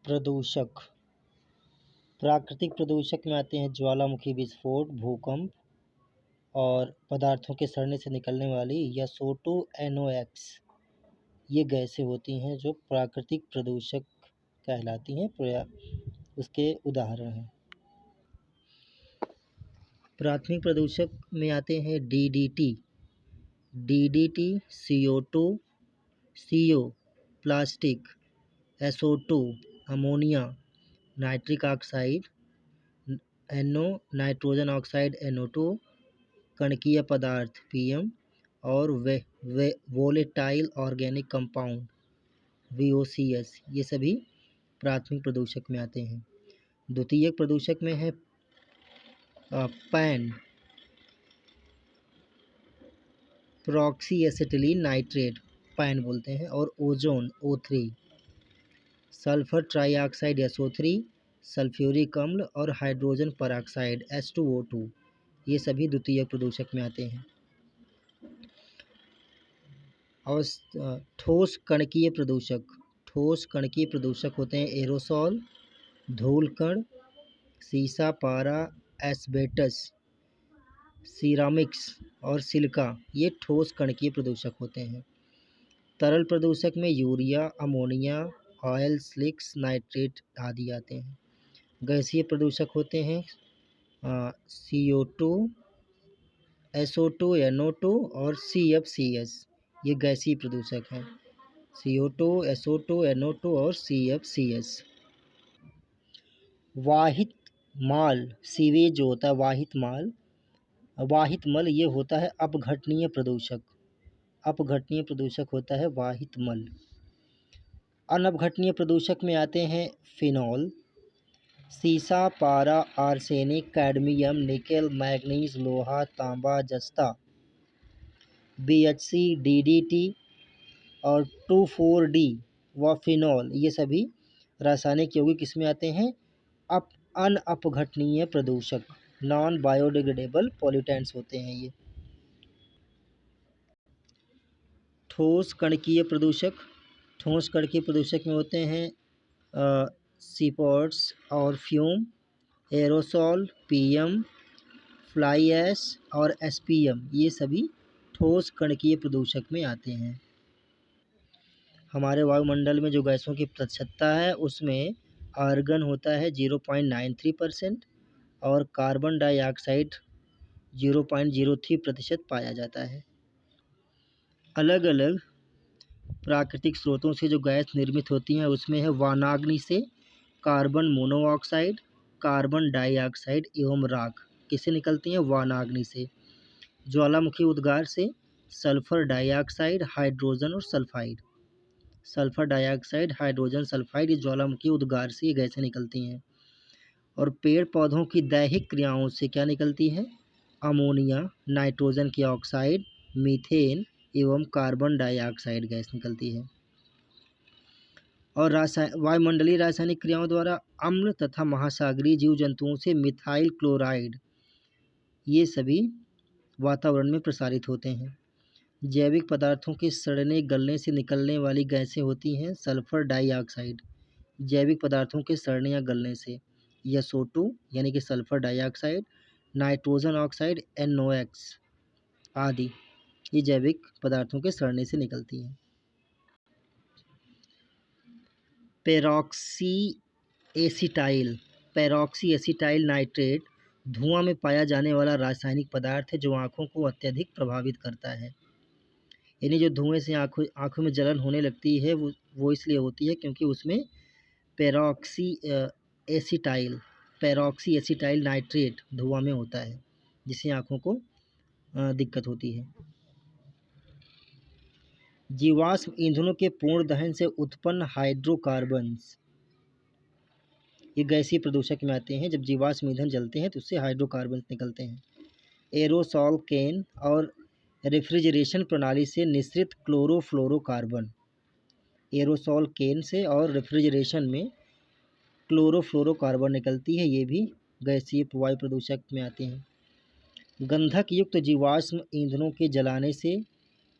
प्रदूषक। प्राकृतिक प्रदूषक में आते हैं ज्वालामुखी विस्फोट, भूकंप और पदार्थों के सड़ने से निकलने वाली या SO2 NOx ये गैसें होती हैं जो प्राकृतिक प्रदूषक कहलाती हैं। उसके उदाहरण हैं। प्राथमिक प्रदूषक में आते हैं DDT, CO2, CO plastic, SO2 ammonia, nitric oxide, NO nitrogen oxide NO2, कणकीय पदार्थ PM और वोलेटाइल ऑर्गेनिक कंपाउंड VOCs ये सभी प्राथमिक प्रदूषक में आते हैं। द्वितीयक प्रदूषक में है pan, proxy acetylene nitrate pan बोलते हैं, और ozone O3, sulphur trioxide SO3, sulphuric अम्ल और हाइड्रोजन परऑक्साइड H2O2 ये सभी द्वितीयक प्रदूषक में आते हैं। और ठोस कणकीय प्रदूषक होते हैं एरोसॉल, धूलकण, सीसा, पारा, एस्बेस्टस, सिरामिक्स और सिलिका ये ठोस कणकीय प्रदूषक होते हैं। तरल प्रदूषक में urea, ammonia, oil slicks, nitrate आदि आते हैं। गैसीय प्रदूषक होते हैं CO2, SO2 NO2 और CFCs ये गैसीय प्रदूषक हैं। CO2, SO2 NO2 और CFCs। वाहित माल सीवेज जो होता है वाहित मल ये होता है अपघटनीय प्रदूषक होता है वाहित मल। अनअपघटनीय प्रदूषक में आते हैं फिनॉल, सीसा, पारा, आर्सेनिक, कैडमियम, निकेल, मैग्नीज, लोहा, तांबा, जस्ता, BHC, DDT और 2,4-D व फिनॉल ये सभी रासायनिक यौगिक किसमें आते हैं? अनअपघटनीय प्रदूषक, नॉन बायोडिग्रेडेबल पॉल्यूटेंट्स होते हैं ये। ठोस कणकीय प्रदूषक में होते हैं सीपॉट्स और fume, aerosol, PM, fly ash और SPM ये सभी ठोस कणकीय प्रदूषक में आते हैं। हमारे वायुमंडल में जो गैसों की प्रतिशतता है उसमें आर्गन होता है 0.93% और कार्बन डाइऑक्साइड 0.03% पाया जाता है। अलग अलग प्राकृतिक स्रोतों से जो गैस निर्मित होती हैं उसमें है वनाग्नि से कार्बन मोनोऑक्साइड, कार्बन डाइऑक्साइड एवं राख किससे निकलती हैं? वनाग्नि से। ज्वालामुखी उद्गार से सल्फर डाइऑक्साइड, हाइड्रोजन और sulphide. Sulphur dioxide, hydrogen, sulphide ये ज्वालामुखी उद्गार से ये गैसें निकलती हैं। और पेड़ पौधों की दैहिक क्रियाओं से क्या निकलती है? अमोनिया, नाइट्रोजन की ऑक्साइड, मीथेन एवं कार्बन डाइऑक्साइड गैस निकलती है। और वायुमंडलीय रासायनिक क्रियाओं द्वारा अम्ल तथा महासागरीय जीव जंतुओं से मिथाइल क्लोराइड ये सभी वातावरण में प्रसारित होते हैं। जैविक पदार्थों के सड़ने गलने से निकलने वाली गैसें होती हैं सल्फर डाइऑक्साइड, जैविक पदार्थों के सड़ने या गलने से, SO2 यानी कि sulphur dioxide, nitrogen oxide NOx आदि ये जैविक पदार्थों के सड़ने से निकलती हैं। पेरोक्सी एसिटाइल नाइट्रेट धुआं में पाया जाने वाला रासायनिक पदार्थ है जो आँखों को अत्यधिक प्रभावित करता है। यानी जो धुएं से आँखों में जलन होने लगती है वो इसलिए होती है क्योंकि उसमें पेरोक्सी एसिटाइल नाइट्रेट धुआं में होता है जिससे आँखों को दिक्कत होती है। जीवाश्म ईंधनों के पूर्ण दहन से उत्पन्न हाइड्रोकार्बन्स ये गैसीय प्रदूषक में आते हैं। जब जीवाश्म ईंधन जलते हैं तो उससे हाइड्रोकार्बन्स निकलते हैं। एरोसॉल केन और रेफ्रिजरेशन प्रणाली से निःसृत क्लोरोफ्लोरोकार्बन, एरोसॉल केन से और रेफ्रिजरेशन में क्लोरोफ्लोरोकार्बन निकलती है, ये भी गैसीय वायु प्रदूषक में आते हैं। गंधक युक्त जीवाश्म ईंधनों के जलाने से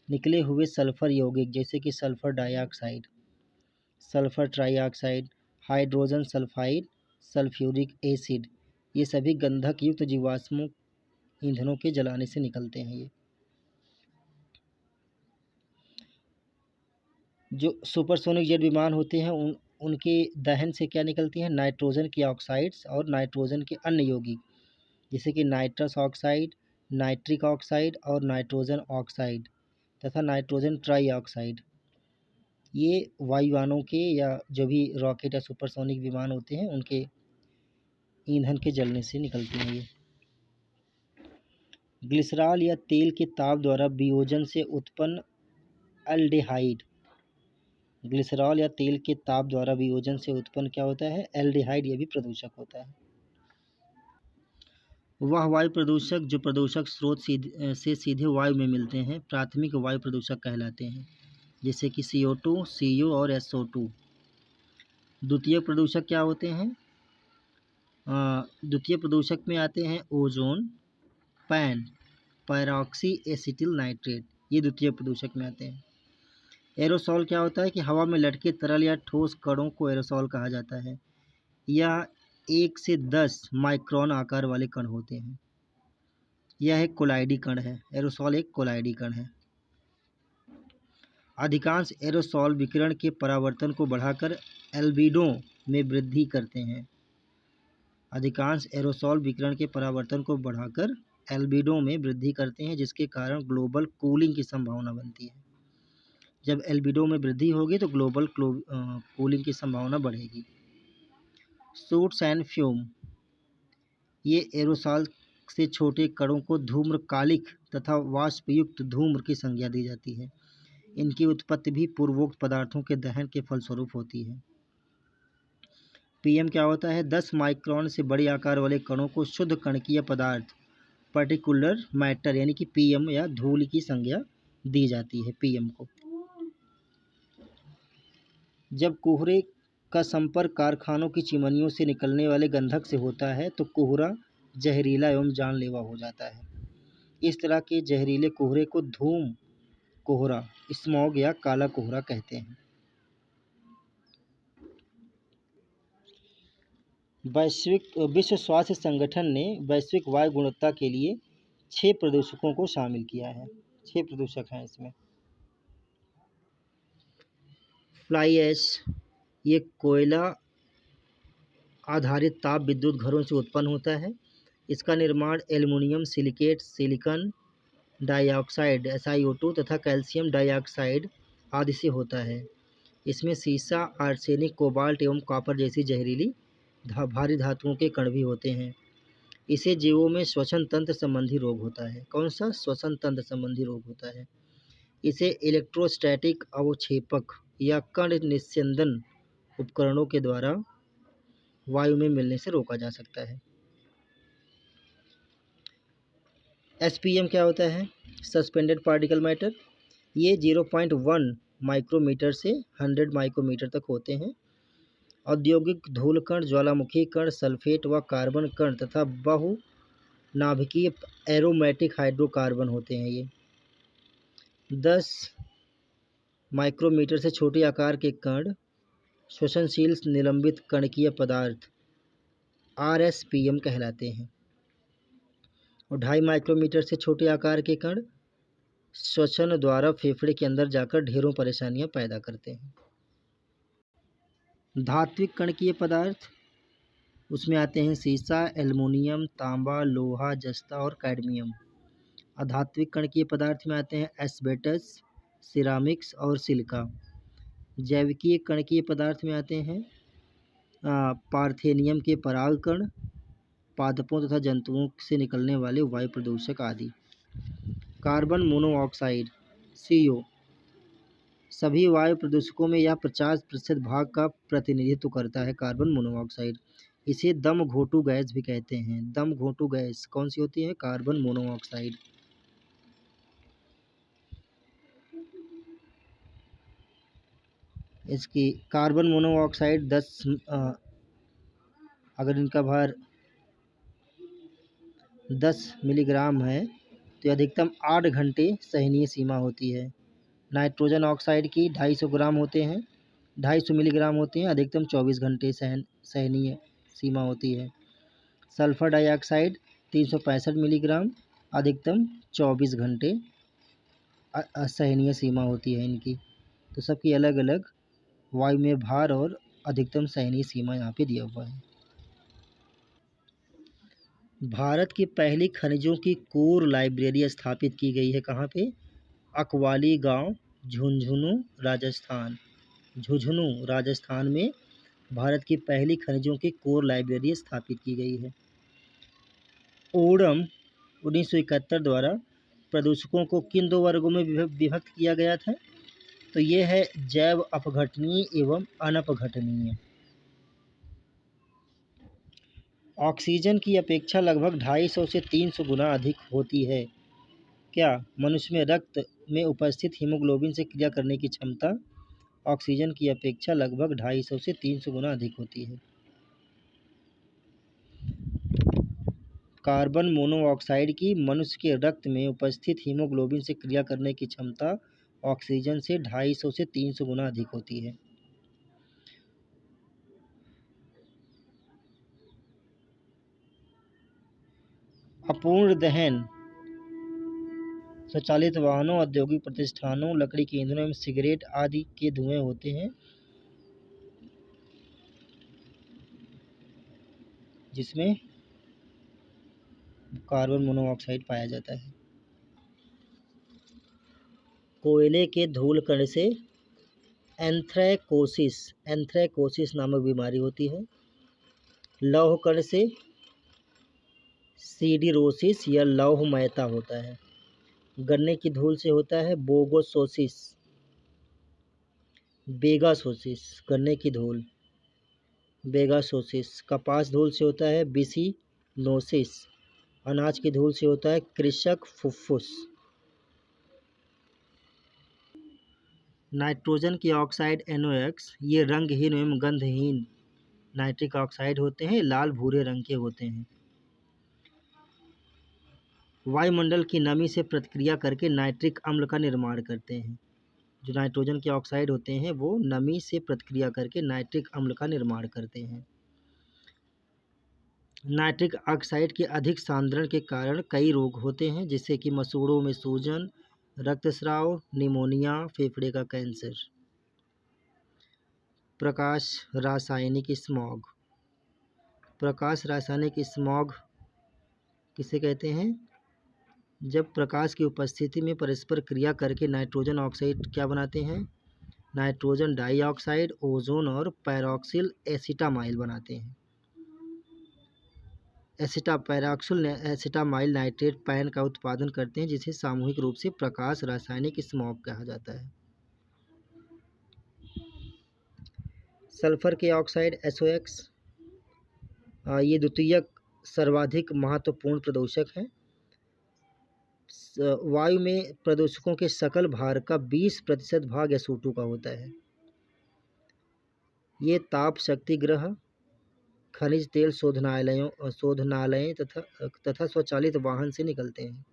निकले हुए सल्फर यौगिक जैसे कि sulphur dioxide, sulphur trioxide, hydrogen sulphide, sulphuric acid, ये सभी गंधक युक्त जीवाश्मों ईंधनों के जलाने से निकलते हैं। ये जो सुपरसोनिक जेट विमान होते हैं उनके दहन से क्या निकलती हैं? नाइट्रोजन की ऑक्साइड्स और नाइट्रोजन के अन्य यौगिक, जैसे कि नाइट्रस ऑक्साइड, नाइट्रिक ऑक्साइड और नाइट्रोजन ऑक्साइड तथा नाइट्रोजन ट्राई ऑक्साइड। ये वायुयानों के या जो भी रॉकेट या सुपरसोनिक विमान होते हैं उनके ईंधन के जलने से निकलती हैं। ये ग्लिसरॉल या तेल के ताप द्वारा वियोजन से उत्पन्न एल्डिहाइड, ग्लिसरॉल या तेल के ताप द्वारा वियोजन से उत्पन्न क्या होता है? एल्डिहाइड, ये भी प्रदूषक होता है। वह वायु प्रदूषक जो प्रदूषक स्रोत से सीधे वायु में मिलते हैं प्राथमिक वायु प्रदूषक कहलाते हैं, जैसे कि CO2, CO और SO2। द्वितीय प्रदूषक क्या होते हैं? द्वितीय प्रदूषक में आते हैं ओजोन, पैन, पैरॉक्सी एसिटिल नाइट्रेट, ये द्वितीय प्रदूषक में आते हैं। एरोसॉल क्या होता है कि हवा में लटके तरल या ठोस कणों को एरोसॉल कहा जाता है। यह 1 से 10 माइक्रोन आकार वाले कण होते हैं। यह एक कोलाइडी कण है। एरोसॉल एक कोलाइडी कण है। अधिकांश एरोसॉल विकिरण के परावर्तन को बढ़ाकर एल्बिडो में वृद्धि करते हैं। अधिकांश एरोसॉल विकिरण के परावर्तन को बढ़ाकर एल्बिडो में वृद्धि करते हैं, जिसके कारण ग्लोबल कूलिंग की संभावना बनती है। जब एल्बिडो में वृद्धि होगी तो ग्लोबल कूलिंग की संभावना बढ़ेगी। सूट्स एंड फ्यूम, ये एरोसॉल से छोटे कणों को धूम्रकालिक तथा वाष्पयुक्त धूम्र की संज्ञा दी जाती है। इनकी उत्पत्ति भी पूर्वोक्त पदार्थों के दहन के फलस्वरूप होती है। PM क्या होता है? 10 माइक्रोन से बड़े आकार वाले कणों को शुद्ध कणकीय पदार्थ पर्टिकुलर मैटर यानी कि PM या धूल की संज्ञा दी जाती है PM को। जब कोहरे का संपर्क कारखानों की चिमनियों से निकलने वाले गंधक से होता है तो कोहरा जहरीला एवं जानलेवा हो जाता है। इस तरह के जहरीले कोहरे को धूम कोहरा, स्मॉग या काला कोहरा कहते हैं। विश्व स्वास्थ्य संगठन ने वैश्विक वायु गुणवत्ता के लिए 6 प्रदूषकों को शामिल किया है। 6 प्रदूषक हैं इसमें। फ्लाई ऐश, ये कोयला आधारित ताप विद्युत घरों से उत्पन्न होता है। इसका निर्माण aluminium silicate, silicon dioxide SiO2 तथा कैल्शियम डाइऑक्साइड आदि से होता है। इसमें सीसा, आर्सेनिक, कोबाल्ट एवं कॉपर जैसी जहरीली भारी धातुओं के कण भी होते हैं। इसे जीवों में श्वसन तंत्र संबंधी रोग होता है। कौन सा? श्वसन तंत्र संबंधी रोग होता है। इसे इलेक्ट्रोस्टैटिक अवक्षेपक या कण निस्यंदन उपकरणों के द्वारा वायु में मिलने से रोका जा सकता है। SPM क्या होता है? Suspended particle matter. ये 0.1 माइक्रोमीटर से 100 माइक्रोमीटर तक होते हैं। औद्योगिक धूल कण, ज्वालामुखी कण, सल्फेट व कार्बन कण तथा बहुनाभिकीय एरोमेटिक हाइड्रोकार्बन होते हैं। ये 10 माइक्रोमीटर से छोटे आकार के कण, श्वसनशील निलंबित कणकीय पदार्थ RSPM कहलाते हैं। और 2.5 माइक्रोमीटर से छोटे आकार के कण श्वसन द्वारा फेफड़े के अंदर जाकर ढेरों परेशानियां पैदा करते हैं। धात्विक कणकीय पदार्थ, उसमें आते हैं सीसा, एल्युमिनियम, तांबा, लोहा, जस्ता और कैडमियम। अधात्विक कणकीय पदार्थ में आते हैं एस्बेस्टस, सिरामिक्स और सिलिका। जैविकीय कणकीय पदार्थ में आते हैं पार्थेनियम के पराग कण, पादपों तथा जंतुओं से निकलने वाले वायु प्रदूषक आदि। कार्बन मोनोऑक्साइड CO, सभी वायु प्रदूषकों में यह 50% भाग का प्रतिनिधित्व करता है। कार्बन मोनोऑक्साइड, इसे दम घोटू गैस भी कहते हैं। दम घोटू गैस कौन सी होती है? Carbon monoxide. इसकी कार्बन मोनोऑक्साइड 10 अगर इनका भार 10 मिलीग्राम है तो अधिकतम 8 घंटे सहनीय सीमा होती है। नाइट्रोजन ऑक्साइड की 250 ग्राम होते हैं। 250 मिलीग्राम होते हैं, अधिकतम 24 घंटे सहनीय सीमा होती है। सल्फर डाइऑक्साइड 365 मिलीग्राम, अधिकतम 24 घंटे असहनीय सीमा होती है इनकी। तो सबकी अलग अलग वायु में भार और अधिकतम सहनीय सीमा यहाँ पे दिया हुआ है। भारत की पहली खनिजों की कोर लाइब्रेरी स्थापित की गई है कहाँ पे? अकवाली गांव, झुंझुनू राजस्थान में भारत की पहली खनिजों की कोर लाइब्रेरी स्थापित की गई है। ओडम 1971 द्वारा प्रदूषकों को किन 2 वर्गों में विभक्त किया गया था? तो ये है जैव अपघटनीय एवं अनपघटनीय। ऑक्सीजन की अपेक्षा लगभग 250 से 300 गुना अधिक होती है। क्या? मनुष्य में रक्त में उपस्थित हीमोग्लोबिन से क्रिया करने की क्षमता ऑक्सीजन की अपेक्षा लगभग 250 से 300 गुना अधिक होती है। कार्बन मोनोऑक्साइड की मनुष्य के रक्त में उपस्थित हीमोग्लोबिन से क्रिया करने की क्षमता ऑक्सीजन से 250 से 300 गुना अधिक होती है। अपूर्ण दहन स्वचालित वाहनों, औद्योगिक प्रतिष्ठानों, लकड़ी के ईंधनों एवं सिगरेट आदि के धुएं होते हैं जिसमें कार्बन मोनोऑक्साइड पाया जाता है। कोयले के धूल कण से एंथ्रैकोसिस नामक बीमारी होती है। लौह कण से सीडिरोसिस या लौहमयता होता है। गन्ने की धूल से होता है बेगासोसिस, गन्ने की धूल बेगासोसिस। कपास धूल से होता है बिसिनोसिस। अनाज की धूल से होता है कृषक फुफ्फुस। नाइट्रोजन की ऑक्साइड NOx ये रंगहीन एवं गंधहीन नाइट्रिक ऑक्साइड होते हैं, लाल भूरे रंग के होते हैं। वायुमंडल की नमी से प्रतिक्रिया करके नाइट्रिक अम्ल का निर्माण करते हैं। जो नाइट्रोजन के ऑक्साइड होते हैं वो नमी से प्रतिक्रिया करके नाइट्रिक अम्ल का निर्माण करते हैं। नाइट्रिक ऑक्साइड के अधिक सांद्रण के कारण कई रोग होते हैं, जैसे कि मसूड़ों में सूजन, रक्तस्राव, निमोनिया, फेफड़े का कैंसर। प्रकाश रासायनिक स्मॉग किसे कहते हैं? जब प्रकाश की उपस्थिति में परस्पर क्रिया करके नाइट्रोजन ऑक्साइड क्या बनाते हैं? नाइट्रोजन डाइऑक्साइड, ओजोन और पैरोक्सिल एसिटामाइल बनाते हैं। पैरोक्सिल एसिटामाइल नाइट्रेट पैन का उत्पादन करते हैं, जिसे सामूहिक रूप से प्रकाश रासायनिक स्मॉग कहा जाता है। सल्फर के ऑक्साइड SOx ये द्वितीयक सर्वाधिक महत्वपूर्ण प्रदूषक है। वायु में प्रदूषकों के सकल भार का 20% भाग SO2 का होता है। ये ताप शक्ति गृह, खनिज तेल शोधनालय तथा स्वचालित वाहन से निकलते हैं।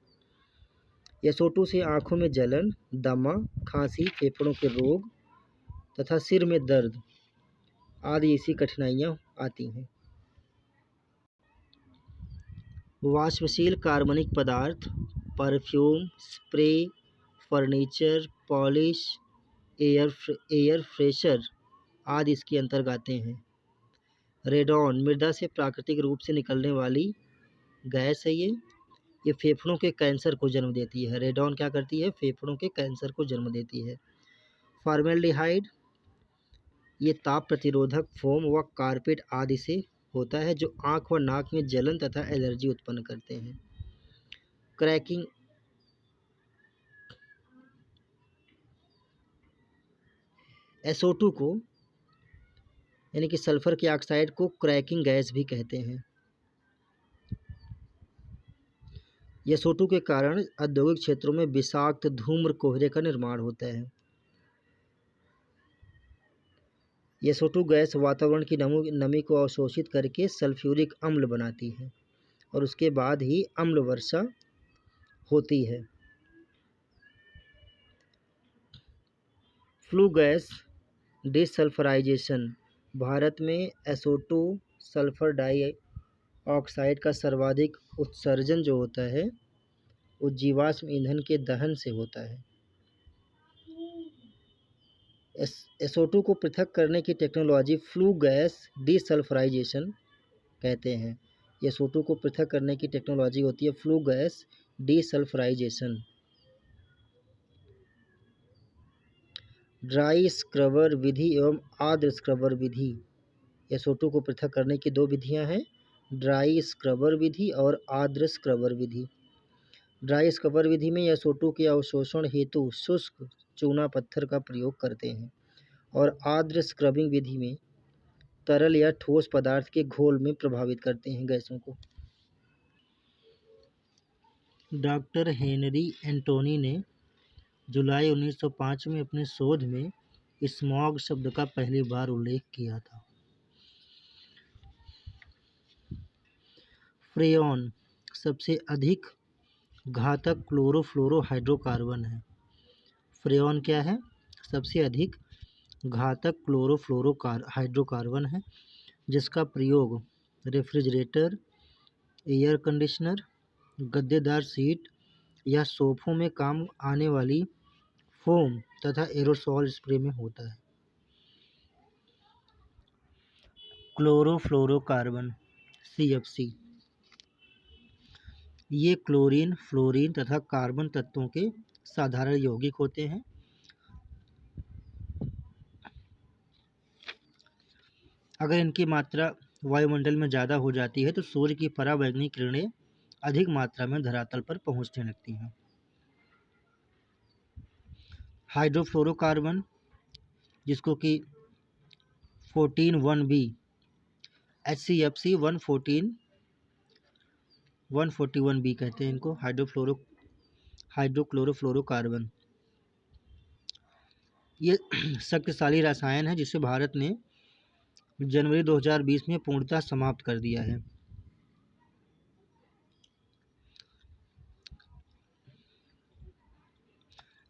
SO2 से आँखों में जलन, दमा, खांसी, फेफड़ों के रोग तथा सिर में दर्द आदि ऐसी कठिनाइयाँ आती हैं। वाष्पशील कार्बनिक पदार्थ perfume, spray, furniture, polish, air fresher आदि इसके अंतर्गत आते हैं। रेडॉन मृदा से प्राकृतिक रूप से निकलने वाली गैस है। ये फेफड़ों के कैंसर को जन्म देती है। रेडॉन क्या करती है? फेफड़ों के कैंसर को जन्म देती है। फॉर्मेल्डिहाइड ये ताप प्रतिरोधक फोम व कारपेट आदि से होता है, जो आँख व नाक में जलन तथा एलर्जी उत्पन्न करते हैं। क्रैकिंग SO2 को यानी कि सल्फर के ऑक्साइड को क्रैकिंग गैस भी कहते हैं। SO2 के कारण औद्योगिक क्षेत्रों में विषाक्त धूम्र कोहरे का निर्माण होता है। SO2 गैस वातावरण की नमी को अवशोषित करके सल्फ्यूरिक अम्ल बनाती है और उसके बाद ही अम्ल वर्षा होती है। फ्लू गैस डिसल्फराइजेशन, भारत में SO2 सल्फर डाइऑक्साइड का सर्वाधिक उत्सर्जन जो होता है वो जीवाश्म ईंधन के दहन से होता है। SO2 को पृथक करने की टेक्नोलॉजी फ्लू गैस डिसल्फराइजेशन कहते हैं। SO2 को पृथक करने की टेक्नोलॉजी होती है flue gas desulphurisation. Dry scrubber विधि एवं आर्द्र स्क्रबर विधि, SO2 को पृथक करने की दो विधियां हैं, ड्राई स्क्रबर विधि और आर्द्र स्क्रबर विधि। ड्राई स्क्रबर विधि में SO2 के अवशोषण हेतु शुष्क चूना पत्थर का प्रयोग करते हैं और आर्द्र स्क्रबिंग विधि में तरल या ठोस पदार्थ के घोल में प्रभावित करते हैं गैसों को। डॉक्टर हेनरी एंटोनी ने जुलाई 1905 में अपने शोध में स्मॉग शब्द का पहली बार उल्लेख किया था। फ्रेऑन सबसे अधिक घातक क्लोरोफ्लोरोहाइड्रोकार्बन है। फ्रेऑन क्या है? सबसे अधिक घातक हाइड्रोकार्बन है जिसका प्रयोग रेफ्रिजरेटर, एयर कंडीशनर, गद्देदार सीट या सोफों में काम आने वाली फोम तथा एरोसॉल स्प्रे में होता है। क्लोरोफ्लोरोकार्बन CFC, ये क्लोरीन, फ्लोरीन तथा कार्बन तत्वों के साधारण यौगिक होते हैं। अगर इनकी मात्रा वायुमंडल में ज़्यादा हो जाती है तो सूर्य की पराबैंगनी किरणें अधिक मात्रा में धरातल पर पहुंचने लगती हैं। हाइड्रोफ्लोरोकार्बन, जिसको कि 14(1)B HCFC 141B कहते हैं इनको, हाइड्रोक्लोरोफ्लोरोकार्बन। ये शक्तिशाली रसायन है जिसे भारत ने जनवरी 2020 में पूर्णतः समाप्त कर दिया है।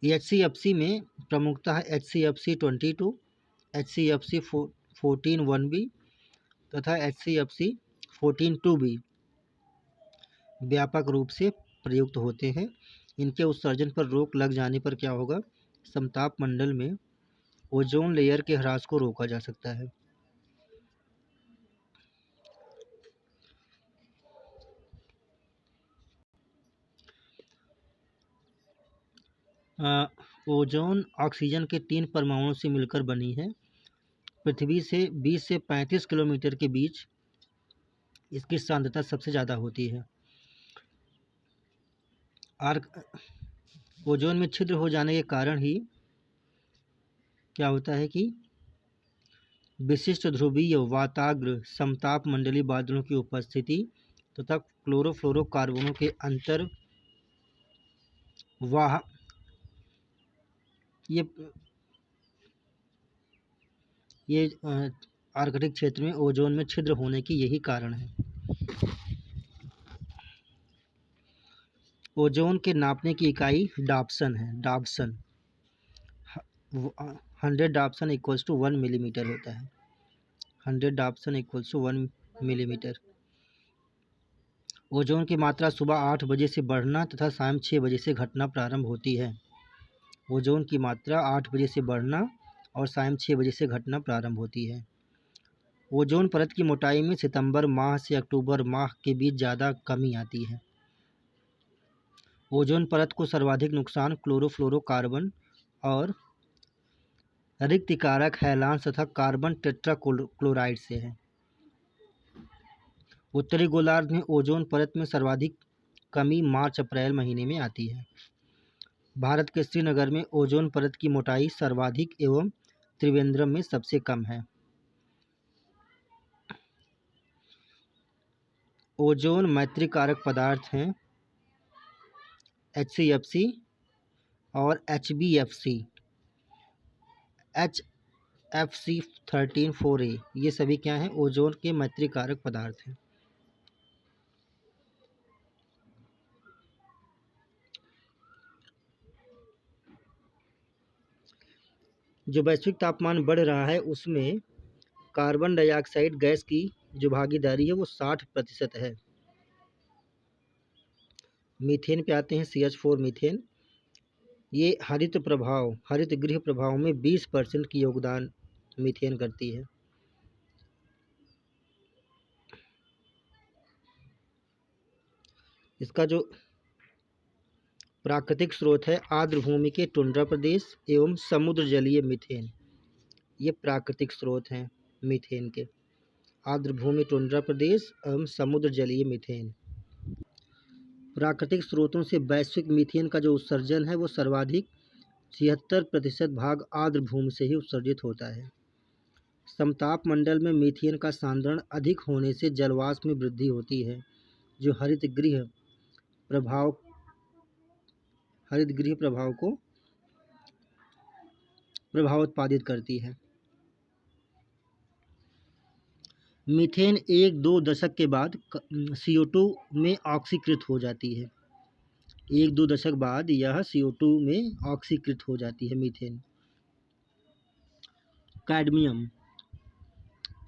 HCFC में प्रमुखतः HCFC 22, HCFC 14(1)B तथा HCFC 14(2)B व्यापक रूप से प्रयुक्त होते हैं। इनके उत्सर्जन पर रोक लग जाने पर क्या होगा? समताप मंडल में ओजोन लेयर के ह्रास को रोका जा सकता है। ओजोन ऑक्सीजन के 3 परमाणुओं से मिलकर बनी है। पृथ्वी से 20 से 35 किलोमीटर के बीच इसकी सांद्रता सबसे ज़्यादा होती है। ओजोन में छिद्र हो जाने के कारण ही क्या होता है कि विशिष्ट ध्रुवीय वाताग्र समताप मंडलीय बादलों की उपस्थिति तथा क्लोरोफ्लोरोकार्बनों के अंतर वाह ये आर्कटिक क्षेत्र में ओजोन में छिद्र होने की यही कारण है। ओजोन के नापने की इकाई डाप्सन है। Dobson 100 Dobson equals to 1 millimetre होता है। 100 Dobson equals to 1 millimetre. Ozone की मात्रा सुबह 8 बजे से बढ़ना तथा शाम 6 बजे से घटना प्रारंभ होती है। ओजोन की मात्रा 8 बजे से बढ़ना और शाम 6 बजे से घटना प्रारंभ होती है। ओजोन परत की मोटाई में सितंबर माह से अक्टूबर माह के बीच ज़्यादा कमी आती है। ओजोन परत को सर्वाधिक नुकसान क्लोरोफ्लोरोकार्बन और रिक्तिकारक हैलांस तथा कार्बन टेट्राक्लोराइड से है। उत्तरी गोलार्ध में ओजोन परत में सर्वाधिक कमी मार्च अप्रैल महीने में आती है। भारत के श्रीनगर में ओजोन परत की मोटाई सर्वाधिक एवं त्रिवेंद्रम में सबसे कम है। ओजोन मैत्रीकारक पदार्थ हैं HCFC और HBFC, HFC 13(4A), ये सभी क्या हैं? ओजोन के मैत्रीकारक पदार्थ हैं। जो वैश्विक तापमान बढ़ रहा है उसमें कार्बन डाइऑक्साइड गैस की जो भागीदारी है वो 60% है। मीथेन पे आते हैं, CH4 मीथेन। ये हरित गृह प्रभाव में 20% की योगदान मीथेन करती है। इसका जो प्राकृतिक स्रोत है आर्द्र भूमि के टुंड्रा प्रदेश एवं समुद्र जलीय मीथेन, ये प्राकृतिक स्रोत हैं मीथेन के। आर्द्र भूमि टुंड्रा प्रदेश एवं समुद्र जलीय मीथेन। प्राकृतिक स्रोतों से वैश्विक मीथेन का जो उत्सर्जन है वो सर्वाधिक 76% भाग आर्द्र भूमि से ही उत्सर्जित होता है। समताप मंडल में मीथेन का सांद्रण अधिक होने से जलवाष्प में वृद्धि होती है, जो हरित गृह प्रभाव को प्रभाव उत्पादित करती है। मीथेन 1-2 दशक के बाद CO2 में ऑक्सीकृत हो जाती है। 1-2 दशक बाद यह CO2 में ऑक्सीकृत हो जाती है मीथेन। कैडमियम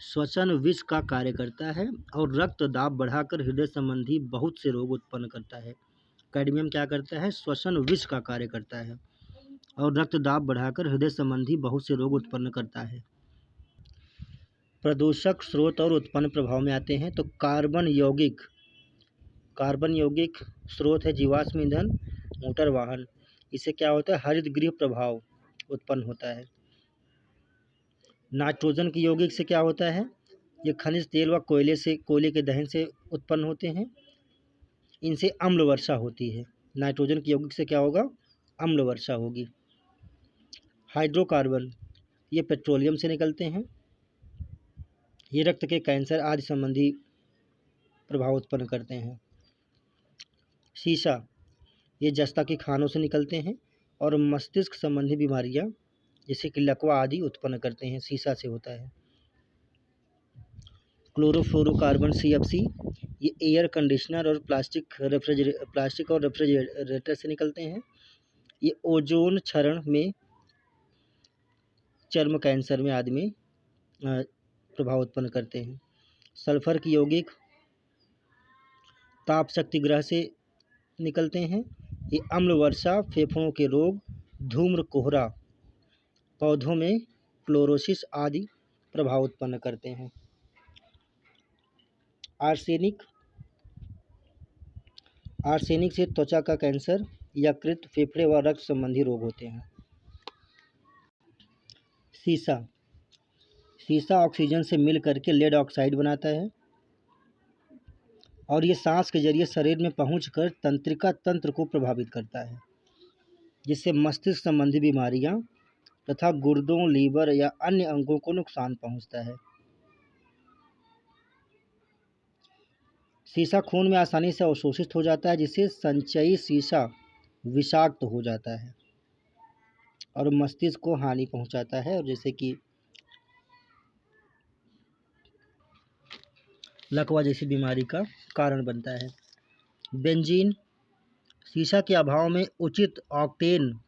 श्वसन विष का कार्य करता है और रक्त दाब बढ़ाकर हृदय संबंधी बहुत से रोग उत्पन्न करता है। कैडमियम क्या करता है? श्वसन विष का कार्य करता है और रक्त दाब बढ़ाकर हृदय संबंधी बहुत से रोग उत्पन्न करता है। प्रदूषक स्रोत और उत्पन्न प्रभाव में आते हैं तो कार्बन यौगिक स्रोत है जीवाश्म ईंधन, मोटर वाहन। इससे क्या होता है? हरित गृह प्रभाव उत्पन्न होता है। नाइट्रोजन के यौगिक से क्या होता है? ये खनिज तेल व कोयले के दहन से उत्पन्न होते हैं। इनसे अम्ल वर्षा होती है। नाइट्रोजन के यौगिक से क्या होगा? अम्ल वर्षा होगी। हाइड्रोकार्बन ये पेट्रोलियम से निकलते हैं। ये रक्त के कैंसर आदि संबंधी प्रभाव उत्पन्न करते हैं। शीशा ये जस्ता के खानों से निकलते हैं और मस्तिष्क संबंधी बीमारियां जैसे कि लकवा आदि उत्पन्न करते हैं, शीशा से होता है। क्लोरोफ्लोरोकार्बन CFC ये एयर कंडीशनर और प्लास्टिक और रेफ्रिजरेटर से निकलते हैं। ये ओजोन क्षरण में, चर्म कैंसर में आदि में प्रभाव उत्पन्न करते हैं। सल्फर की यौगिक ताप शक्ति ग्रह से निकलते हैं। ये अम्ल वर्षा, फेफड़ों के रोग, धूम्र कोहरा, पौधों में क्लोरोसिस आदि प्रभाव उत्पन्न करते हैं। आर्सेनिक से त्वचा का कैंसर, यकृत, फेफड़े व रक्त संबंधी रोग होते हैं। शीशा ऑक्सीजन से मिल करके लेड ऑक्साइड बनाता है और ये सांस के जरिए शरीर में पहुंचकर तंत्रिका तंत्र को प्रभावित करता है, जिससे मस्तिष्क संबंधी बीमारियां तथा गुर्दों, लीवर या अन्य अंगों को नुकसान पहुंचता है। शीशा खून में आसानी से अवशोषित हो जाता है, जिससे संचयी शीशा विषाक्त हो जाता है और मस्तिष्क को हानि पहुंचाता है, और जैसे कि लकवा जैसी बीमारी का कारण बनता है। बेंजीन शीशा के अभाव में उचित ऑक्टेन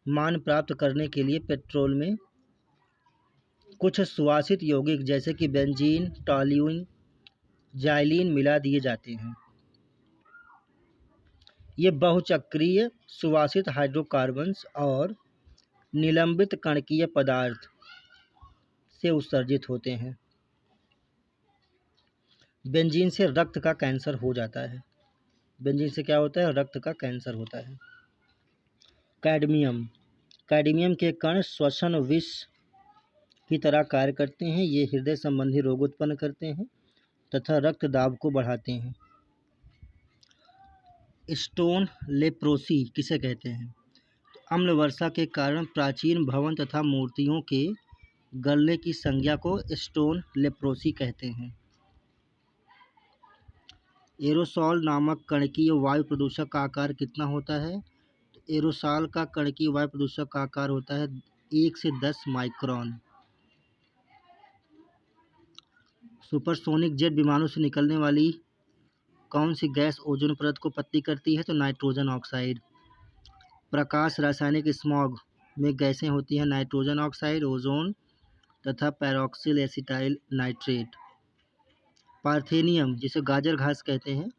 मान प्राप्त करने के लिए पेट्रोल में कुछ सुवासित यौगिक जैसे कि बेंजीन, टॉल्यूइन, जाइलीन मिला दिए जाते हैं। ये बहुचक्रीय सुवासित हाइड्रोकार्बन्स और निलंबित कणकीय पदार्थ से उत्सर्जित होते हैं। बेंजीन से रक्त का कैंसर हो जाता है। बेंजीन से क्या होता है? रक्त का कैंसर होता है। कैडमियम के कण श्वसन विष की तरह कार्य करते हैं। ये हृदय संबंधी रोग उत्पन्न करते हैं तथा रक्त दाब को बढ़ाते हैं। स्टोन लेप्रोसी किसे कहते हैं? अम्ल वर्षा के कारण प्राचीन भवन तथा मूर्तियों के गलने की संज्ञा को स्टोन लेप्रोसी कहते हैं। एरोसॉल नामक कणकीय वायु प्रदूषक का आकार कितना होता है? एरोसॉल का कणकीय वायु प्रदूषक का आकार होता है 1 से 10 माइक्रोन। सुपरसोनिक जेट विमानों से निकलने वाली कौन सी गैस ओजोन परत को पतली करती है? तो नाइट्रोजन ऑक्साइड। प्रकाश रासायनिक स्मॉग में गैसें होती हैं नाइट्रोजन ऑक्साइड, ओजोन तथा पैरोक्सिल एसिटाइल नाइट्रेट। पार्थेनियम जिसे गाजर घास कहते हैं,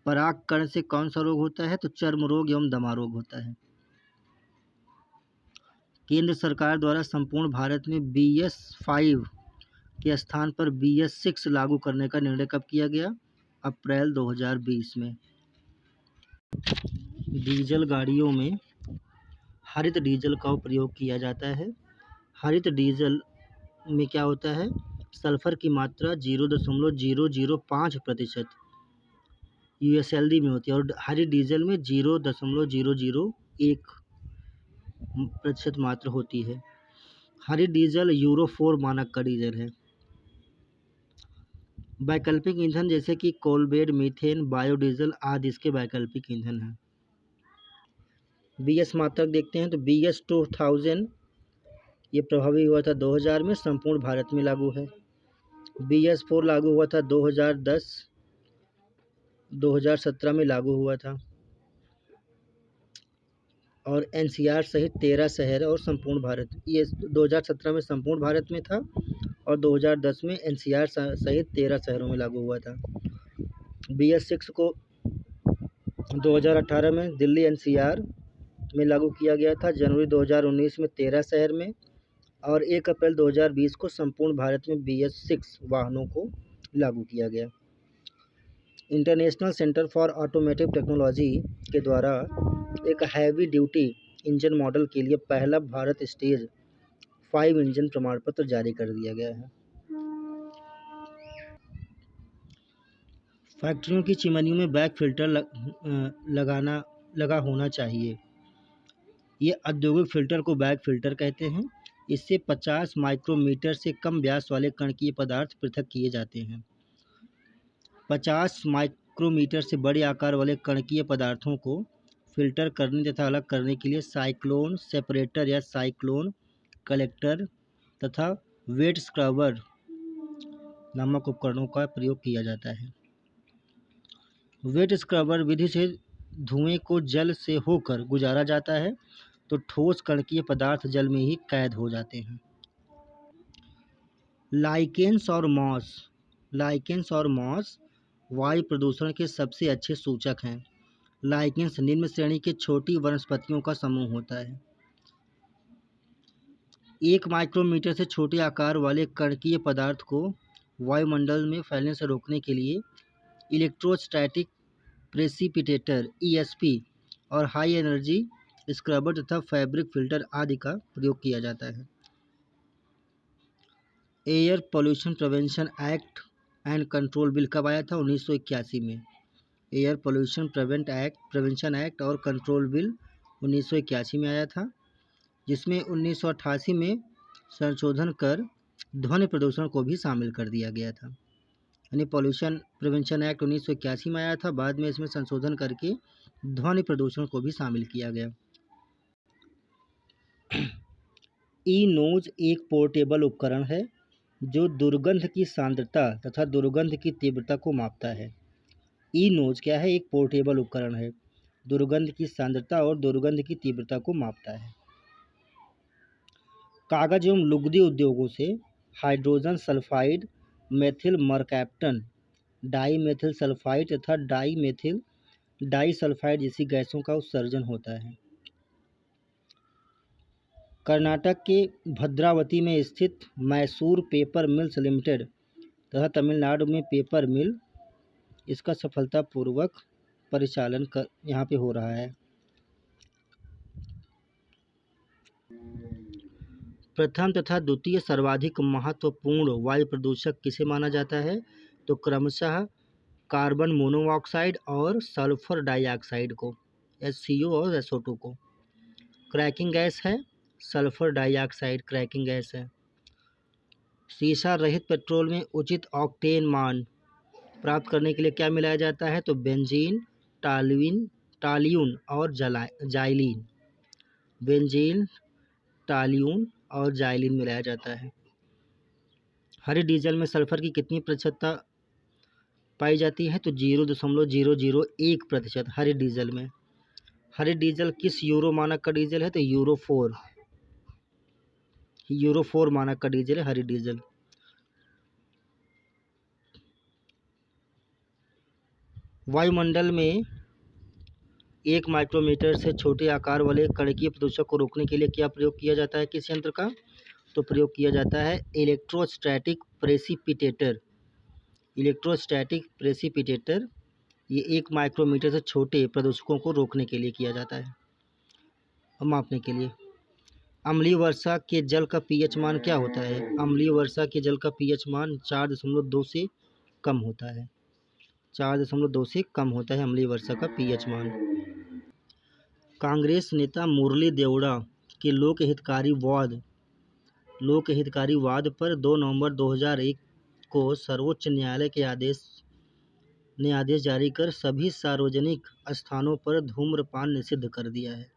परागकण से कौन सा रोग होता है? तो चर्म रोग एवं दमा रोग होता है। केंद्र सरकार द्वारा संपूर्ण भारत में BS5 के स्थान पर BS6 लागू करने का निर्णय कब किया गया? अप्रैल 2020 में। डीजल गाड़ियों में हरित डीजल का प्रयोग किया जाता है। हरित डीजल में क्या होता है? सल्फर की मात्रा 0.005% USLD में होती है और हरित डीजल में 0.001% मात्र होती है। हरित डीजल यूरो 4 मानक का डीजल है। वैकल्पिक ईंधन जैसे कि कोलबेड, मीथेन, बायोडीजल आदि इसके वैकल्पिक ईंधन हैं। BS मात्रक देखते हैं तो BS 2000 ये प्रभावी हुआ था 2000 में, संपूर्ण भारत में लागू है। BS 4 लागू हुआ था 2017 में लागू हुआ था और NCR सहित 13 शहर और संपूर्ण भारत, ये 2017 में संपूर्ण भारत में था और 2010 में NCR सहित 13 शहरों में लागू हुआ था। BS 6 को 2018 में दिल्ली NCR में लागू किया गया था, जनवरी 2019 में 13 शहर में और 1 अप्रैल 2020 को संपूर्ण भारत में BS 6 वाहनों को लागू किया गया। International centre for automotive technology के द्वारा एक हैवी ड्यूटी इंजन मॉडल के लिए पहला भारत स्टेज 5 इंजन प्रमाण पत्र जारी कर दिया गया है। फैक्ट्रियों की चिमनियों में बैक फिल्टर लगा होना चाहिए। ये औद्योगिक फिल्टर को बैक फिल्टर कहते हैं। इससे 50 माइक्रोमीटर से कम व्यास वाले कणकीय पदार्थ पृथक किए जाते हैं। 50 माइक्रोमीटर से बड़े आकार वाले कणकीय पदार्थों को फिल्टर करने तथा अलग करने के लिए साइक्लोन सेपरेटर या साइक्लोन कलेक्टर तथा वेट स्क्रबर नामक उपकरणों का प्रयोग किया जाता है। वेट स्क्रबर विधि से धुएं को जल से होकर गुजारा जाता है तो ठोस कणकीय पदार्थ जल में ही कैद हो जाते हैं। लाइकेन्स और मॉस वायु प्रदूषण के सबसे अच्छे सूचक हैं। लाइकेन्स निम्न श्रेणी के छोटी वनस्पतियों का समूह होता है। 1 माइक्रोमीटर से छोटे आकार वाले कणकीय पदार्थ को वायुमंडल में फैलने से रोकने के लिए इलेक्ट्रोस्टैटिक प्रेसिपिटेटर ESP और हाई एनर्जी स्क्रबर तथा फैब्रिक फिल्टर आदि का प्रयोग किया जाता है। Air pollution prevention act and control bill कब आया था? 1981 में। एयर पोल्यूशन प्रिवेंशन एक्ट और कंट्रोल बिल 1981 में आया था, जिसमें 1988 में संशोधन कर ध्वनि प्रदूषण को भी शामिल कर दिया गया था। यानी पोल्यूशन प्रिवेंशन एक्ट 1981 में आया था, बाद में इसमें संशोधन करके ध्वनि प्रदूषण को भी शामिल किया गया। ई-नोज एक पोर्टेबल उपकरण है जो दुर्गंध की सांद्रता तथा दुर्गंध की तीव्रता को मापता है। ई-नोज क्या है? एक पोर्टेबल उपकरण है, दुर्गंध की सांद्रता और दुर्गंध की तीव्रता को मापता है। कागज एवं लुगदी उद्योगों से hydrogen sulphide, methyl mercaptan, dimethyl sulphide तथा डाई सल्फाइड जैसी गैसों का उत्सर्जन होता है। कर्नाटक के भद्रावती में स्थित मैसूर पेपर मिल्स लिमिटेड तथा तमिलनाडु में पेपर मिल, इसका सफलतापूर्वक परिचालन यहाँ पे हो रहा है। प्रथम तथा द्वितीय सर्वाधिक महत्वपूर्ण वायु प्रदूषक किसे माना जाता है? तो क्रमशः कार्बन मोनोऑक्साइड और सल्फर डाइऑक्साइड को, HCO और SO2 को। क्रैकिंग गैस है सल्फर डाइऑक्साइड, क्रैकिंग गैस है। शीशा रहित पेट्रोल में उचित ऑक्टेन मान प्राप्त करने के लिए क्या मिलाया जाता है? तो बेंजीन, टालियन और जाइलिन। बेंजीन, टालियन और जाइलिन मिलाया जाता है। हरे डीजल में सल्फर की कितनी प्रतिशतता पाई जाती है? तो 0.001% हरे डीजल में। हरित डीजल किस यूरो मानक का डीजल है? तो यूरो 4 मानक का डीजल है हरित डीजल। वायुमंडल में 1 माइक्रोमीटर से छोटे आकार वाले कणकीय प्रदूषक को रोकने के लिए क्या प्रयोग किया जाता है किस यंत्र का? तो प्रयोग किया जाता है इलेक्ट्रोस्टैटिक प्रेसिपिटेटर। इलेक्ट्रोस्टैटिक प्रेसिपिटेटर ये 1 माइक्रोमीटर से छोटे प्रदूषकों को रोकने के लिए किया जाता है, मापने के लिए। अम्लीय वर्षा के जल का पीएच मान क्या होता है? अम्लीय वर्षा के जल का पीएच मान 4.2 से कम होता है। 4.2 से कम होता है अम्लीय वर्षा का पीएच मान। कांग्रेस नेता मुरली देवड़ा के लोकहितकारी वाद पर 2 नवंबर 2001 को सर्वोच्च न्यायालय के आदेश जारी कर सभी सार्वजनिक स्थानों पर धूम्रपान निषिद्ध कर दिया है।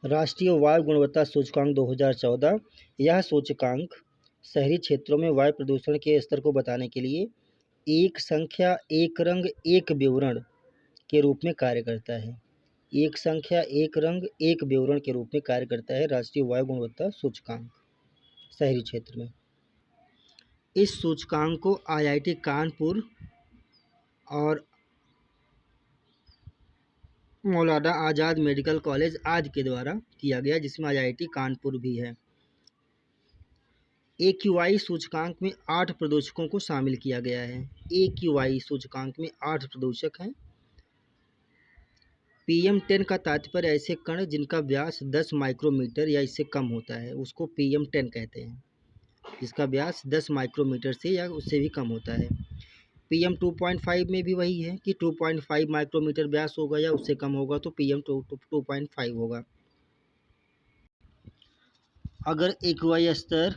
राष्ट्रीय वायु गुणवत्ता सूचकांक 2014। यह सूचकांक शहरी क्षेत्रों में वायु प्रदूषण के स्तर को बताने के लिए एक संख्या, एक रंग, एक विवरण के रूप में कार्य करता है। एक संख्या, एक रंग, एक विवरण के रूप में कार्य करता है राष्ट्रीय वायु गुणवत्ता सूचकांक शहरी क्षेत्र में। इस सूचकांक को IIT कानपुर और मौलाना आज़ाद मेडिकल कॉलेज आदि के द्वारा किया गया, जिसमें IIT कानपुर भी है। AQI सूचकांक में 8 प्रदूषकों को शामिल किया गया है। AQI सूचकांक में 8 प्रदूषक हैं। PM10 का तात्पर्य ऐसे कण जिनका व्यास 10 माइक्रोमीटर या इससे कम होता है, उसको PM10 कहते हैं, जिसका व्यास 10 माइक्रोमीटर से या उससे भी कम होता है। PM 2.5 में भी वही है कि 2.5 माइक्रोमीटर व्यास होगा या उससे कम होगा तो PM 2.5 होगा। अगर AQI स्तर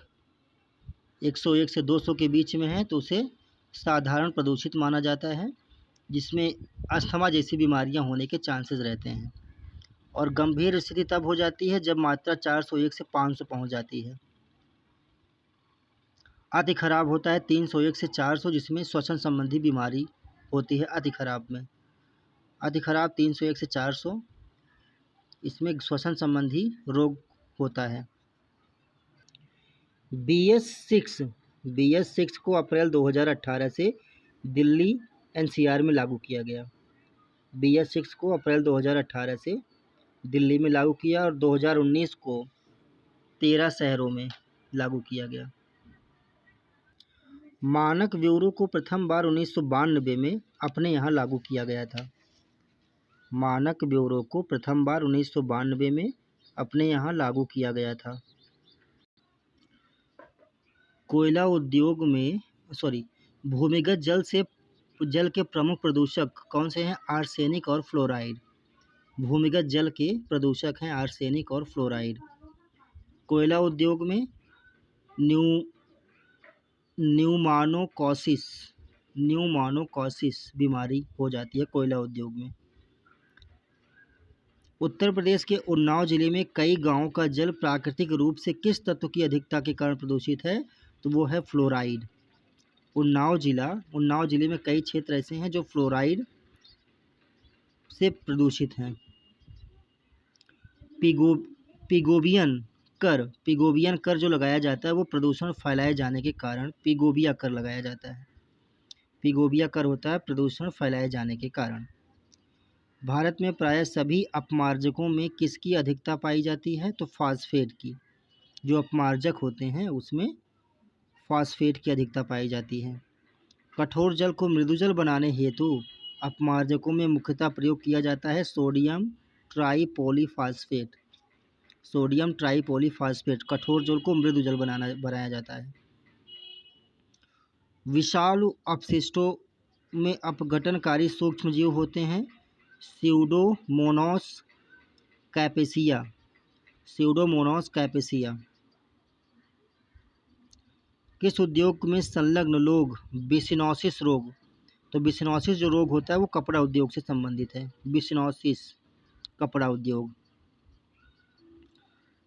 101 से 200 के बीच में है तो उसे साधारण प्रदूषित माना जाता है, जिसमें अस्थमा जैसी बीमारियां होने के चांसेस रहते हैं। और गंभीर स्थिति तब हो जाती है जब मात्रा 401 से 500 पहुंच जाती है। अति खराब होता है 301 से 400, जिसमें श्वसन संबंधी बीमारी होती है अति खराब में। अति खराब 301 से 400, इसमें श्वसन संबंधी रोग होता है। BS6 को अप्रैल 2018 से दिल्ली NCR में लागू किया गया। BS6 को अप्रैल 2018 से दिल्ली में लागू किया और 2019 को 13 शहरों में लागू किया गया। मानक ब्यूरो को प्रथम बार 1992 में अपने यहाँ लागू किया गया था। मानक ब्यूरो को प्रथम बार 1992 में अपने यहाँ लागू किया गया था। कोयला उद्योग में भूमिगत जल के प्रमुख प्रदूषक कौन से हैं? आर्सेनिक और फ्लोराइड। भूमिगत जल के प्रदूषक हैं आर्सेनिक और फ्लोराइड। कोयला उद्योग में न्यूमानोकॉसिस बीमारी हो जाती है कोयला उद्योग में। उत्तर प्रदेश के उन्नाव जिले में कई गांवों का जल प्राकृतिक रूप से किस तत्व की अधिकता के कारण प्रदूषित है? तो वो है फ्लोराइड। उन्नाव जिले में कई क्षेत्र ऐसे हैं जो फ्लोराइड से प्रदूषित हैं। पिगोबियन कर जो लगाया जाता है वो प्रदूषण फैलाए जाने के कारण पिगोबिया कर लगाया जाता है। पिगोबिया कर होता है प्रदूषण फैलाए जाने के कारण। भारत में प्रायः सभी अपमार्जकों में किसकी अधिकता पाई जाती है? तो फास्फेट की। जो अपमार्जक होते हैं उसमें फास्फेट की अधिकता पाई जाती है। कठोर जल को मृदुजल बनाने हेतु अपमार्जकों में मुख्यतः प्रयोग किया जाता है सोडियम ट्राईपॉलीफास्फेट। कठोर जल को मृदुजल बनाया जाता है। विषालु अपशिष्टों में अपघटनकारी सूक्ष्मजीव होते हैं स्यूडोमोनास कैपेसिया। किस उद्योग में संलग्न लोग बिसिनोसिस रोग, तो बिसिनोसिस जो रोग होता है वो कपड़ा उद्योग से संबंधित है। बिसिनोसिस कपड़ा उद्योग।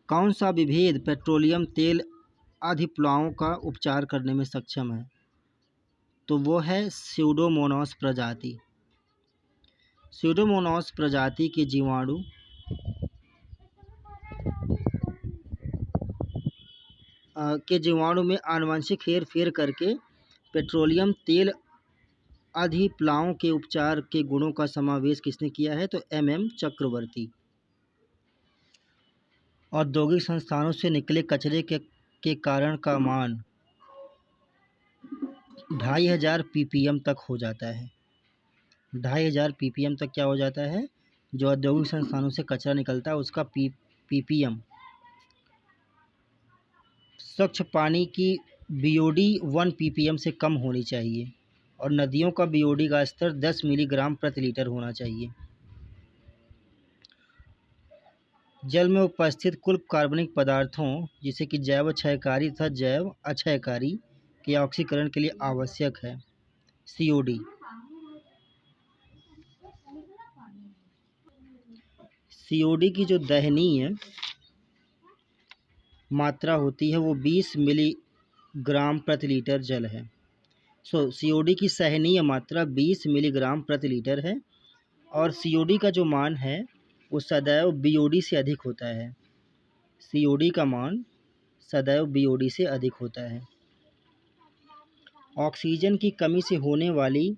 कौन सा विभेद पेट्रोलियम तेल अधिप्लुआओं का उपचार करने में सक्षम है? तो वो है स्यूडोमोनास प्रजाति। स्यूडोमोनास प्रजाति के जीवाणु में आनुवंशिक हेरफेर करके पेट्रोलियम तेल अधिप्लावों के उपचार के गुणों का समावेश किसने किया है? तो एम चक्रवर्ती। औद्योगिक संस्थानों से निकले कचरे के कारण का मान 2500 ppm तक हो जाता है। 2500 ppm तक क्या हो जाता है? जो औद्योगिक संस्थानों से कचरा निकलता है उसका ppm। स्वच्छ पानी की BOD 1 ppm से कम होनी चाहिए और नदियों का BOD का स्तर 10 मिलीग्राम प्रति लीटर होना चाहिए। जल में उपस्थित कुल कार्बनिक पदार्थों जैसे कि जैव क्षयकारी तथा जैव अक्षयकारी के ऑक्सीकरण के लिए आवश्यक है COD। COD की जो दहनीय मात्रा होती है वो 20 मिलीग्राम प्रति लीटर जल है। COD की सहनीय मात्रा 20 मिलीग्राम प्रति लीटर है और COD का जो मान है वो सदैव BOD से अधिक होता है। COD का मान सदैव BOD से अधिक होता है। ऑक्सीजन की कमी से होने वाली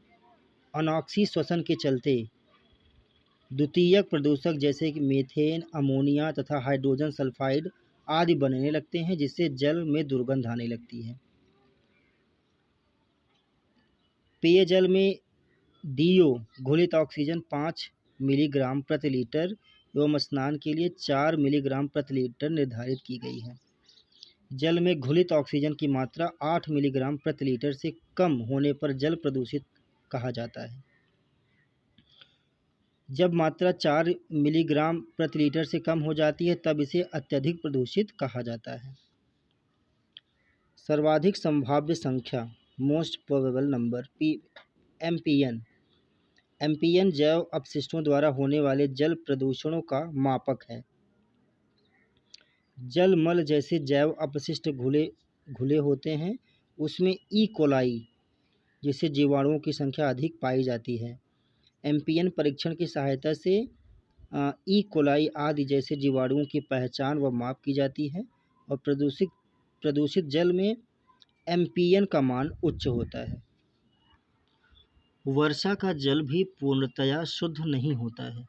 अनॉक्सी श्वसन के चलते द्वितीयक प्रदूषक जैसे कि मीथेन, अमोनिया तथा हाइड्रोजन सल्फाइड आदि बनने लगते हैं जिससे जल में दुर्गंध आने लगती है। पेयजल में DO घुलित ऑक्सीजन 5 मिलीग्राम प्रति लीटर एवं स्नान के लिए 4 मिलीग्राम प्रति लीटर निर्धारित की गई है। जल में घुलित ऑक्सीजन की मात्रा 8 मिलीग्राम प्रति लीटर से कम होने पर जल प्रदूषित कहा जाता है। जब मात्रा 4 मिलीग्राम प्रति लीटर से कम हो जाती है तब इसे अत्यधिक प्रदूषित कहा जाता है। सर्वाधिक संभाव्य संख्या मोस्ट प्रोबेबल नंबर MPN जैव अपशिष्टों द्वारा होने वाले जल प्रदूषणों का मापक है। जल मल जैसे जैव अपशिष्ट घुले होते हैं उसमें E. coli जैसे जीवाणुओं की संख्या अधिक पाई जाती है। MPN परीक्षण की सहायता से E. coli आदि जैसे जीवाणुओं की पहचान व माप की जाती है और प्रदूषित जल में MPN का मान उच्च होता है। वर्षा का जल भी पूर्णतया शुद्ध नहीं होता है।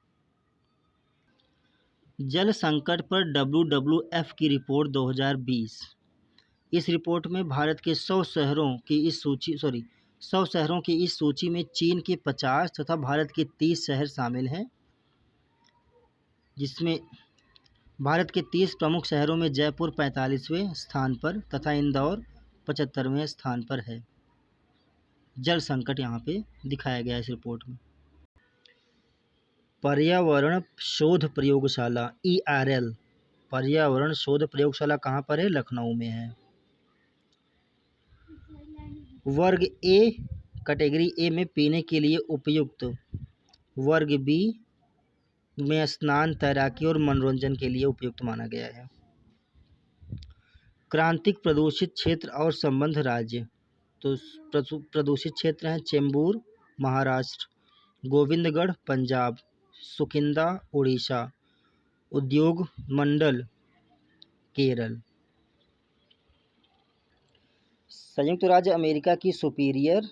जल संकट पर WWF की रिपोर्ट 2020। इस रिपोर्ट में भारत के 100 शहरों की इस सूची में चीन के 50 तथा भारत के 30 शहर शामिल हैं, जिसमें भारत के 30 प्रमुख शहरों में जयपुर 45वें स्थान पर तथा इंदौर 75वें स्थान पर है। जल संकट यहाँ पे दिखाया गया है इस रिपोर्ट में। पर्यावरण शोध प्रयोगशाला ERL पर्यावरण शोध प्रयोगशाला कहाँ पर है? लखनऊ में है। वर्ग A कैटेगरी A में पीने के लिए उपयुक्त, वर्ग B में स्नान, तैराकी और मनोरंजन के लिए उपयुक्त माना गया है। क्रांतिक प्रदूषित क्षेत्र और संबद्ध राज्य, तो प्रदूषित क्षेत्र हैं चेंबूर महाराष्ट्र, गोविंदगढ़ पंजाब, सुकिंदा उड़ीसा, उद्योग मंडल केरल। संयुक्त राज्य अमेरिका की सुपीरियर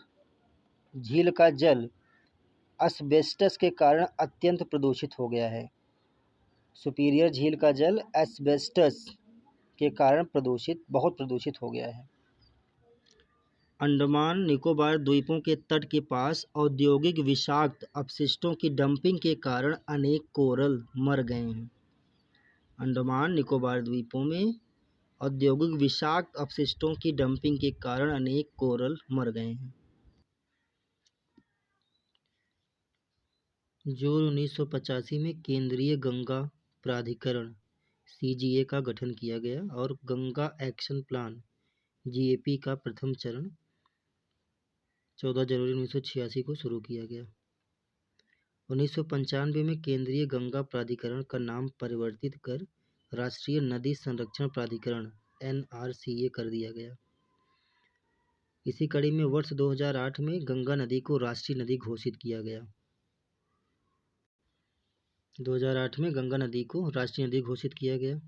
झील का जल एस्बेस्टस के कारण अत्यंत प्रदूषित हो गया है। सुपीरियर झील का जल एस्बेस्टस के कारण बहुत प्रदूषित हो गया है। अंडमान निकोबार द्वीपों के तट के पास औद्योगिक विषाक्त अपशिष्टों की डंपिंग के कारण अनेक कोरल मर गए हैं। अंडमान निकोबार द्वीपों में औद्योगिक विषाक्त अपशिष्टों की डंपिंग के कारण अनेक कोरल मर गए हैं। जून 1985 में केंद्रीय गंगा प्राधिकरण CGA का गठन किया गया और गंगा एक्शन प्लान GAP का प्रथम चरण 14 जनवरी 1986 को शुरू किया गया। 1995 में केंद्रीय गंगा प्राधिकरण का नाम परिवर्तित कर राष्ट्रीय नदी संरक्षण प्राधिकरण NRCA कर दिया गया। इसी कड़ी में वर्ष 2008 में गंगा नदी को राष्ट्रीय नदी घोषित किया गया। 2008 में गंगा नदी को राष्ट्रीय नदी घोषित किया गया।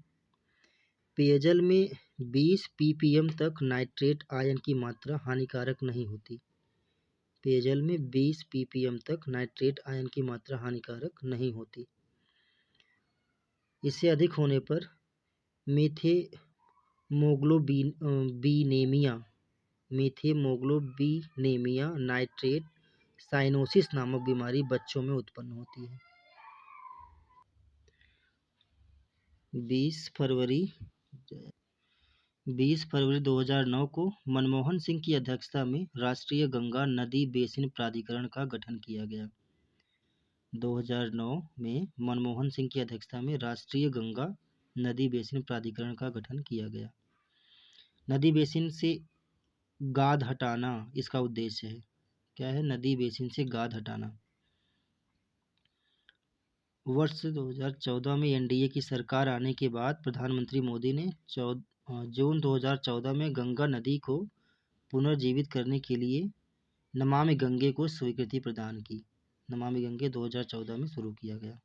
पेयजल में 20 ppm तक नाइट्रेट आयन की मात्रा हानिकारक नहीं होती। पेयजल में 20 ppm तक नाइट्रेट आयन की मात्रा हानिकारक नहीं होती। इससे अधिक होने पर मेथेमोग्लोबिनेमिया नाइट्रेट साइनोसिस नामक बीमारी बच्चों में उत्पन्न होती है। 20 फरवरी 2009 को मनमोहन सिंह की अध्यक्षता में राष्ट्रीय गंगा नदी बेसिन प्राधिकरण का गठन किया गया। 2009 में मनमोहन सिंह की अध्यक्षता में राष्ट्रीय गंगा नदी बेसिन प्राधिकरण का गठन किया गया। नदी बेसिन से गाद हटाना इसका उद्देश्य है। क्या है? नदी बेसिन से गाद हटाना। वर्ष 2014 में एनडीए की सरकार आने के बाद प्रधानमंत्री मोदी ने जून 2014 में गंगा नदी को पुनर्जीवित करने के लिए नमामि गंगे को स्वीकृति प्रदान की। नमामि गंगे 2014 में शुरू किया गया।